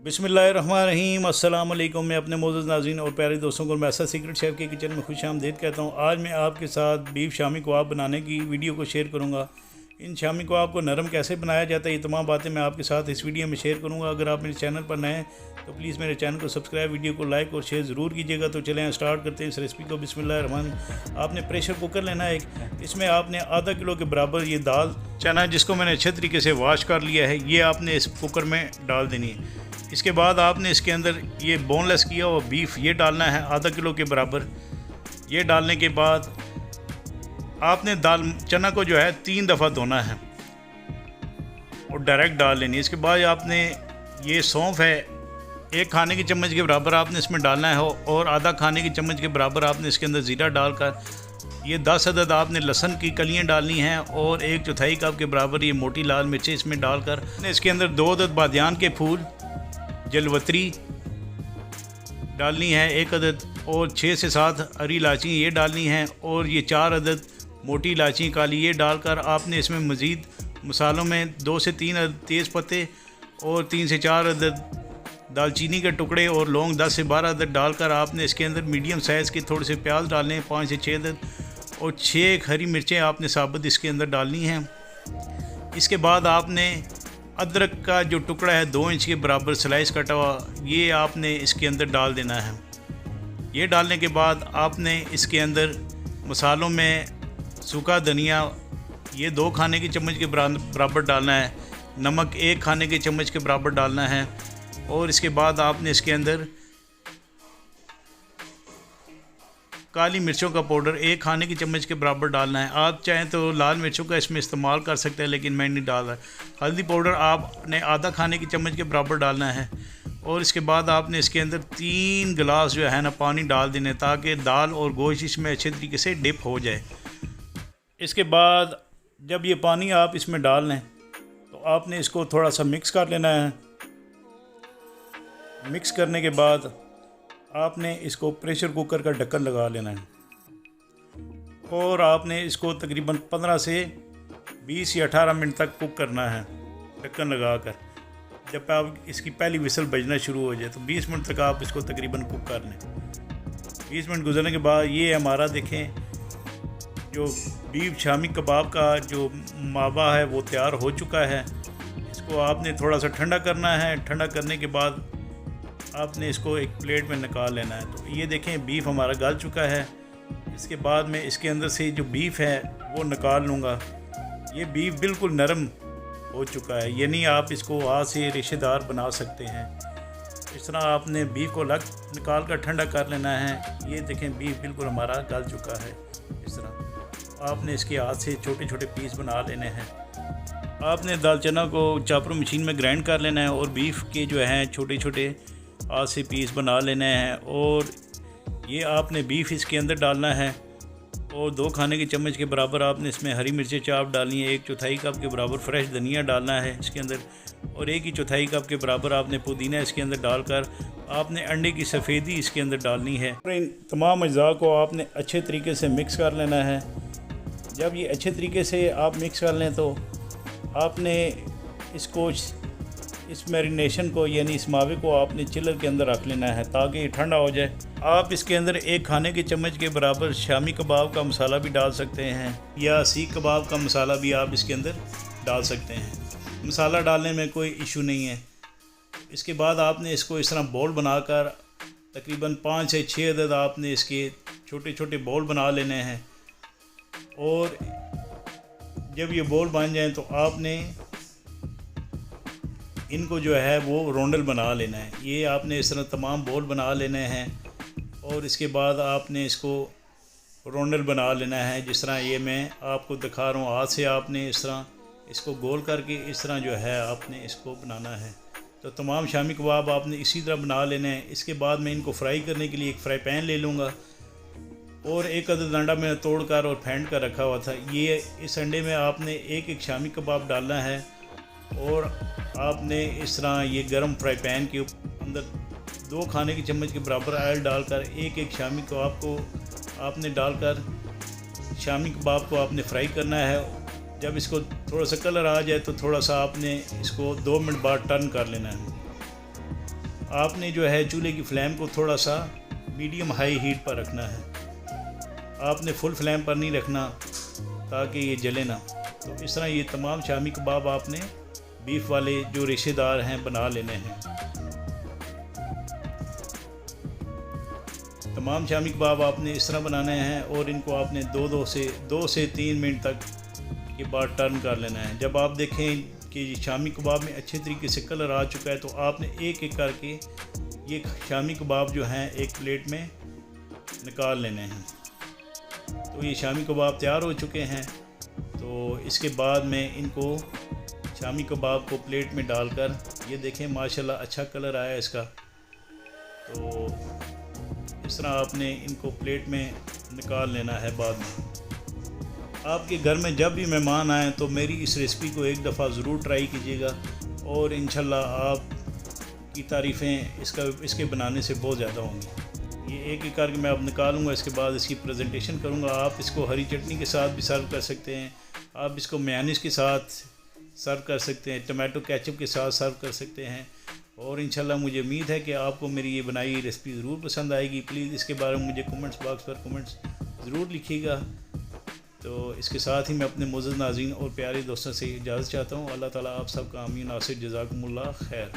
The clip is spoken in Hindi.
बिस्मिल्लाहिर्रहमानिर्रहीम अस्सलाम वालेकुम। मैं अपने मोअज़्ज़ज़ नाज़रीन और प्यारे दोस्तों को मैसा सीक्रेट शेफ़ के किचन में खुशामदीद कहता हूँ। आज मैं आपके साथ बीफ शामी कबाब बनाने की वीडियो को शेयर करूँगा। इन शामी कबाब को नरम कैसे बनाया जाता है, ये तमाम बातें मैं आपके साथ इस वीडियो में शेयर करूँगा। अगर आप मेरे चैनल पर नए हैं तो प्लीज़ मेरे चैनल को सब्सक्राइब, वीडियो को लाइक और शेयर ज़रूर कीजिएगा। तो चलें स्टार्ट करते हैं इस रेसिपी को। बिस्मिल्लाहिर्रहमान। आपने प्रेशर कुकर लेना है एक, इसमें आपने आधा किलो के बराबर ये दाल चना जिसको मैंने अच्छे तरीके से वॉश कर लिया है, ये आपने इस कुकर में डाल देनी है। इसके बाद आपने इसके अंदर ये बोनलेस किया हुआ बीफ ये डालना है आधा किलो के बराबर। ये डालने के बाद आपने दाल चना को जो है 3 दफ़ा धोना है और डायरेक्ट डाल लेनी है। इसके बाद आपने ये सौंफ है 1 खाने की चम्मच के बराबर आपने इसमें डालना है और आधा खाने की चम्मच के बराबर आपने इसके अंदर ज़ीरा डालकर ये 10 अदद आपने लहसुन की कलियाँ डालनी हैं और 1/4 कप के बराबर ये मोटी लाल मिर्चें इसमें डालकर इसके अंदर 2 अदद बादियान के फूल, जलवतरी डालनी है 1 अदद और 6 से 7 हरी इलायची ये डालनी है और ये 4 अदद मोटी इलायची काली ये डालकर आपने इसमें मज़ीद मसालों में 2 से 3 अदद तेज़ पत्ते और 3 से 4 अदद दालचीनी के टुकड़े और लौंग 10 से 12 अदद डालकर आपने इसके अंदर मीडियम साइज़ के थोड़े से प्याज डालने हैं 5 से 6 अदद और 6 हरी मिर्चें आपने साबुत इसके अंदर डालनी हैं। इसके बाद आपने अदरक का जो टुकड़ा है 2 इंच के बराबर स्लाइस कटा हुआ ये आपने इसके अंदर डाल देना है। ये डालने के बाद आपने इसके अंदर मसालों में सूखा धनिया ये 2 खाने की चम्मच के बराबर डालना है, नमक 1 खाने के चम्मच के बराबर डालना है और इसके बाद आपने इसके अंदर काली मिर्चों का पाउडर 1 खाने की चम्मच के बराबर डालना है। आप चाहें तो लाल मिर्चों का इसमें इस्तेमाल कर सकते हैं लेकिन मैं नहीं डाल रहा। हल्दी पाउडर आपने आधा खाने की चम्मच के बराबर डालना है और इसके बाद आपने इसके अंदर 3 गिलास जो है ना पानी डाल देने ताकि दाल और गोश्त इसमें अच्छे तरीके से डिप हो जाए। इसके बाद जब ये पानी आप इसमें डाल लें तो आपने इसको थोड़ा सा मिक्स कर लेना है। मिक्स करने के बाद आपने इसको प्रेशर कुकर का ढक्कन लगा लेना है और आपने इसको तकरीबन 15 से 20 या 18 मिनट तक कुक करना है ढक्कन लगाकर। जब आप इसकी पहली विसल बजना शुरू हो जाए तो 20 मिनट तक आप इसको तकरीबन कुक कर लें। 20 मिनट गुजरने के बाद ये हमारा देखें जो बीफ शामी कबाब का जो मावा है वो तैयार हो चुका है। इसको आपने थोड़ा सा ठंडा करना है। ठंडा करने के बाद आपने इसको एक प्लेट में निकाल लेना है। तो ये देखें बीफ हमारा गल चुका है। इसके बाद मैं इसके अंदर से जो बीफ है वो निकाल लूँगा। ये बीफ बिल्कुल नरम हो चुका है, यानी आप इसको हाथ से रेशेदार बना सकते हैं। इस तरह आपने बीफ को अलग निकाल कर ठंडा कर लेना है। ये देखें बीफ बिल्कुल हमारा गल चुका है। इस तरह आपने इसके हाथ से छोटे छोटे पीस बना लेने हैं। आपने दाल चना को चॉपर मशीन में ग्राइंड कर लेना है और बीफ के जो हैं छोटे छोटे हाथ से पीस बना लेने हैं और ये आपने बीफ इसके अंदर डालना है और 2 खाने की चम्मच के बराबर आपने इसमें हरी मिर्चें चाप डालनी है। 1/4 कप के बराबर फ्रेश धनिया डालना है इसके अंदर और 1/4 कप के बराबर आपने पुदीना इसके अंदर डालकर आपने अंडे की सफ़ेदी इसके अंदर डालनी है। इन तमाम अज़्ज़ा को आपने अच्छे तरीके से मिक्स कर लेना है। जब ये अच्छे तरीके से आप मिक्स कर लें तो आपने इसको इस मैरिनेशन को यानी इस मावे को आपने चिलर के अंदर रख लेना है ताकि ये ठंडा हो जाए। आप इसके अंदर 1 खाने के चम्मच के बराबर शामी कबाब का मसाला भी डाल सकते हैं या सीख कबाब का मसाला भी आप इसके अंदर डाल सकते हैं। मसाला डालने में कोई इशू नहीं है। इसके बाद आपने इसको इस तरह बॉल बनाकर तकरीबन 5 से 6 अदद आपने इसके छोटे छोटे बॉल बना लेने हैं और जब ये बॉल बन जाएँ तो आपने इनको जो है वो रोंडल बना लेना है। ये आपने इस तरह तमाम बॉल बना लेने हैं और इसके बाद आपने इसको रोंडल बना लेना है। जिस तरह ये मैं आपको दिखा रहा हूँ, हाथ से आपने इस तरह इसको गोल करके इस तरह जो है आपने इसको बनाना है। तो तमाम शामी कबाब आपने इसी तरह बना लेने हैं। इसके बाद मैं इनको फ्राई करने के लिए एक फ्राई पैन ले लूँगा और 1 अदद अंडा मैंने तोड़ कर और फेंट कर रखा हुआ था। ये इस अंडे में आपने एक शामी कबाब डालना है और आपने इस तरह ये गरम फ्राई पैन के अंदर 2 खाने की चम्मच के बराबर ऑयल डालकर एक शामी कबाब को आपने डालकर शामी कबाब को आपने फ्राई करना है। जब इसको थोड़ा सा कलर आ जाए तो थोड़ा सा आपने इसको 2 मिनट बाद टर्न कर लेना है। आपने जो है चूल्हे की फ्लेम को थोड़ा सा मीडियम हाई हीट पर रखना है। आपने फुल फ्लेम पर नहीं रखना ताकि ये जले ना। तो इस तरह ये तमाम शामी कबाब आपने बीफ वाले जो रेशेदार हैं बना लेने हैं। तमाम शामी कबाब आपने इस तरह बनाने हैं और इनको आपने दो से 3 मिनट तक के बाद टर्न कर लेना है। जब आप देखें कि शामी कबाब में अच्छे तरीके से कलर आ चुका है तो आपने एक एक करके ये शामी कबाब जो हैं एक प्लेट में निकाल लेने हैं। तो ये शामी कबाब तैयार हो चुके हैं। तो इसके बाद में इनको शामी कबाब को प्लेट में डालकर, ये देखें माशाल्लाह अच्छा कलर आया इसका। तो इस तरह आपने इनको प्लेट में निकाल लेना है। बाद में आपके घर में जब भी मेहमान आएँ तो मेरी इस रेसिपी को एक दफ़ा ज़रूर ट्राई कीजिएगा और इंशाल्लाह आप की तारीफ़ें इसके बनाने से बहुत ज़्यादा होंगी। ये एक एक करके मैं अब निकालूंगा, इसके बाद इसकी प्रेजेंटेशन करूंगा। आप इसको हरी चटनी के साथ भी सर्व कर सकते हैं, आप इसको मेयोनीज़ के साथ सर्व कर सकते हैं, टमाटो केचप के साथ सर्व कर सकते हैं। और इंशाल्लाह मुझे उम्मीद है कि आपको मेरी ये बनाई रेसिपी ज़रूर पसंद आएगी। प्लीज़ इसके बारे में मुझे कमेंट्स बॉक्स पर कमेंट्स ज़रूर लिखिएगा। तो इसके साथ ही मैं अपने मोअज़्ज़ज़ नाज़रीन और प्यारे दोस्तों से इजाज़त चाहता हूँ। अल्लाह ताला आप सबका आमीन नासिर, जज़ाकुमुल्लाह खैर।